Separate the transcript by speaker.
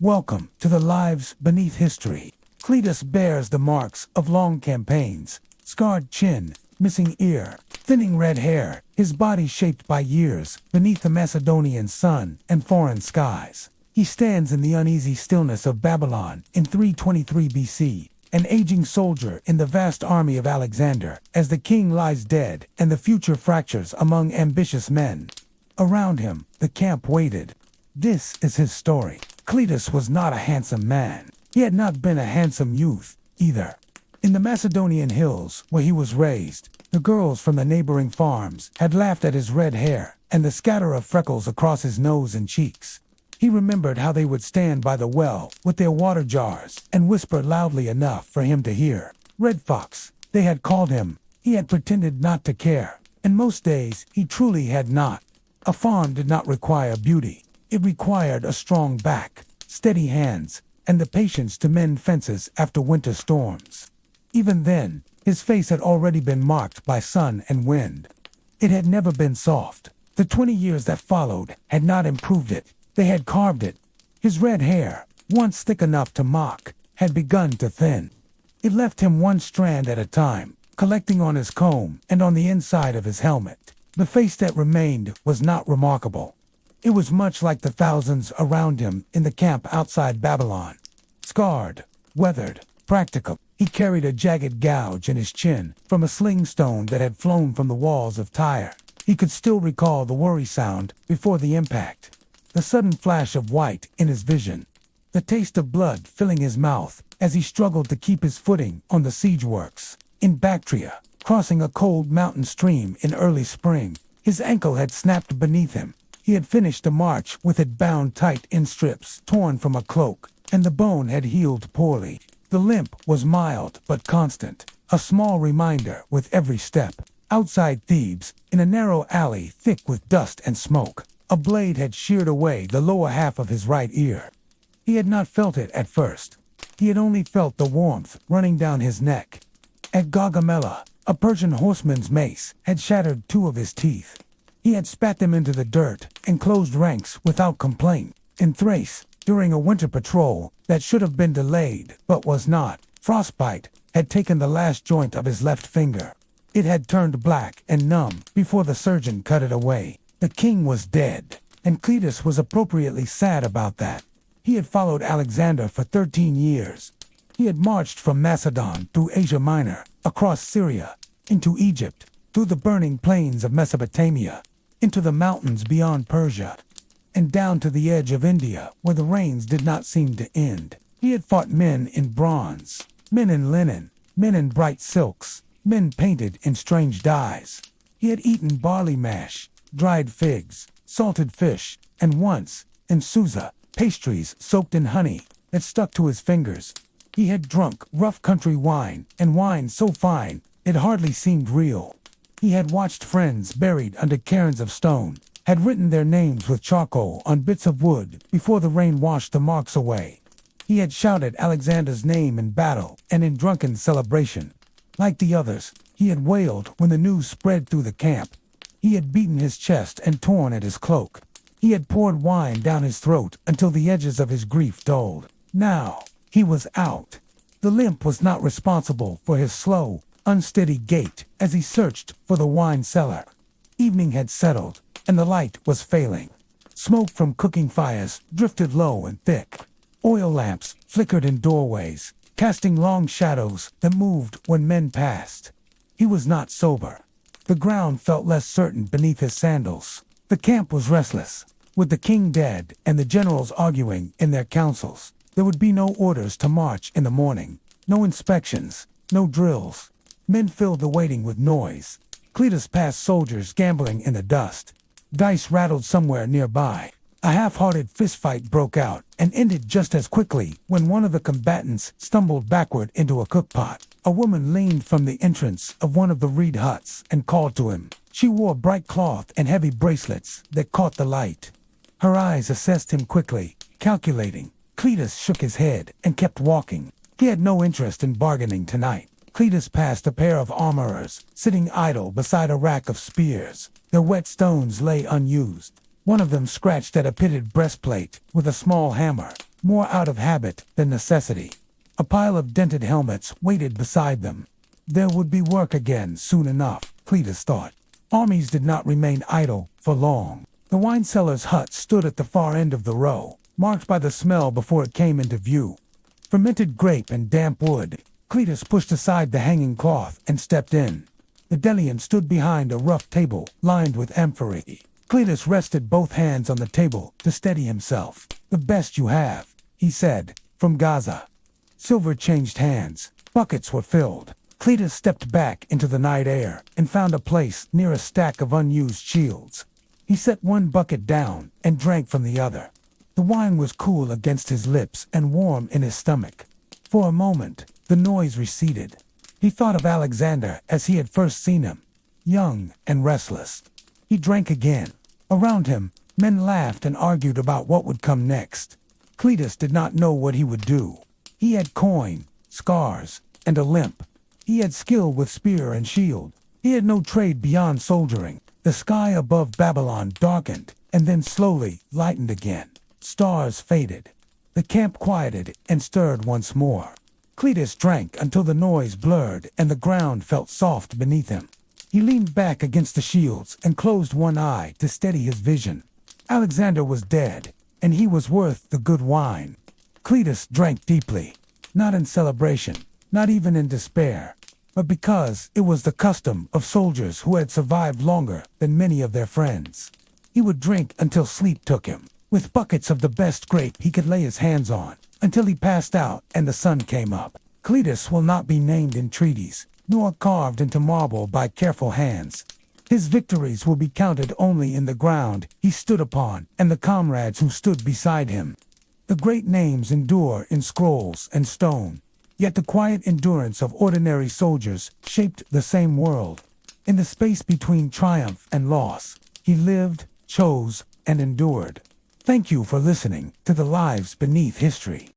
Speaker 1: Welcome to the Lives Beneath History. Cleitus bears the marks of long campaigns, scarred chin, missing ear, thinning red hair, his body shaped by years beneath the Macedonian sun and foreign skies. He stands in the uneasy stillness of Babylon in 323 BC, an aging soldier in the vast army of Alexander, as the king lies dead and the future fractures among ambitious men. Around him, the camp waited. This is his story. Cleitus was not a handsome man. He had not been a handsome youth, either. In the Macedonian hills, where he was raised, the girls from the neighboring farms had laughed at his red hair and the scatter of freckles across his nose and cheeks. He remembered how they would stand by the well with their water jars and whisper loudly enough for him to hear. Red Fox, they had called him. He had pretended not to care, and most days he truly had not. A farm did not require beauty. It required a strong back, steady hands, and the patience to mend fences after winter storms. Even then, his face had already been marked by sun and wind. It had never been soft. The 20 years that followed had not improved it. They had carved it. His red hair, once thick enough to mock, had begun to thin. It left him one strand at a time, collecting on his comb and on the inside of his helmet. The face that remained was not remarkable. It was much like the thousands around him in the camp outside Babylon. Scarred, weathered, practical, he carried a jagged gouge in his chin from a sling stone that had flown from the walls of Tyre. He could still recall the worry sound before the impact, the sudden flash of white in his vision, the taste of blood filling his mouth as he struggled to keep his footing on the siege works. In Bactria, crossing a cold mountain stream in early spring, his ankle had snapped beneath him. He had finished the march with it bound tight in strips torn from a cloak, and the bone had healed poorly. The limp was mild but constant, a small reminder with every step. Outside Thebes, in a narrow alley thick with dust and smoke, a blade had sheared away the lower half of his right ear. He had not felt it at first. He had only felt the warmth running down his neck. At Gaugamela, a Persian horseman's mace had shattered 2 of his teeth. He had spat them into the dirt and closed ranks without complaint. In Thrace, during a winter patrol that should have been delayed but was not, frostbite had taken the last joint of his left finger. It had turned black and numb before the surgeon cut it away. The king was dead, and Cleitus was appropriately sad about that. He had followed Alexander for 13 years. He had marched from Macedon through Asia Minor, across Syria, into Egypt, through the burning plains of Mesopotamia, into the mountains beyond Persia, and down to the edge of India, where the rains did not seem to end. He had fought men in bronze, men in linen, men in bright silks, men painted in strange dyes. He had eaten barley mash, dried figs, salted fish, and once, in Susa, pastries soaked in honey that stuck to his fingers. He had drunk rough country wine, and wine so fine it hardly seemed real. He had watched friends buried under cairns of stone, had written their names with charcoal on bits of wood before the rain washed the marks away. He had shouted Alexander's name in battle and in drunken celebration. Like the others, he had wailed when the news spread through the camp. He had beaten his chest and torn at his cloak. He had poured wine down his throat until the edges of his grief dulled. Now, he was out. The limp was not responsible for his slow, unsteady gait as he searched for the wine cellar. Evening had settled, and the light was failing. Smoke from cooking fires drifted low and thick. Oil lamps flickered in doorways, casting long shadows that moved when men passed. He was not sober. The ground felt less certain beneath his sandals. The camp was restless. With the king dead and the generals arguing in their councils, there would be no orders to march in the morning, no inspections, no drills. Men filled the waiting with noise. Cleitus passed soldiers gambling in the dust. Dice rattled somewhere nearby. A half-hearted fistfight broke out and ended just as quickly when one of the combatants stumbled backward into a cookpot. A woman leaned from the entrance of one of the reed huts and called to him. She wore bright cloth and heavy bracelets that caught the light. Her eyes assessed him quickly, calculating. Cleitus shook his head and kept walking. He had no interest in bargaining tonight. Cleitus passed a pair of armorers, sitting idle beside a rack of spears. Their wet stones lay unused. One of them scratched at a pitted breastplate with a small hammer. more out of habit than necessity. A pile of dented helmets waited beside them. There would be work again soon enough, Cleitus thought. Armies did not remain idle for long. The wine seller's hut stood at the far end of the row, marked by the smell before it came into view. Fermented grape and damp wood. Cleitus pushed aside the hanging cloth and stepped in. The Delian stood behind a rough table lined with amphorae. Cleitus rested both hands on the table to steady himself. "The best you have," he said, "from Gaza." Silver changed hands. Buckets were filled. Cleitus stepped back into the night air and found a place near a stack of unused shields. He set one bucket down and drank from the other. The wine was cool against his lips and warm in his stomach. For a moment, the noise receded. He thought of Alexander as he had first seen him, young and restless. He drank again. Around him, men laughed and argued about what would come next. Cleitus did not know what he would do. He had coin, scars, and a limp. He had skill with spear and shield. He had no trade beyond soldiering. The sky above Babylon darkened, and then slowly lightened again. Stars faded. The camp quieted and stirred once more. Cleitus drank until the noise blurred and the ground felt soft beneath him. He leaned back against the shields and closed one eye to steady his vision. Alexander was dead, and he was worth the good wine. Cleitus drank deeply, not in celebration, not even in despair, but because it was the custom of soldiers who had survived longer than many of their friends. He would drink until sleep took him, with buckets of the best grape he could lay his hands on, until he passed out and the sun came up. Cleitus will not be named in treaties, nor carved into marble by careful hands. His victories will be counted only in the ground he stood upon and the comrades who stood beside him. The great names endure in scrolls and stone, yet the quiet endurance of ordinary soldiers shaped the same world. In the space between triumph and loss, he lived, chose, and endured. Thank you for listening to the Lives Beneath History.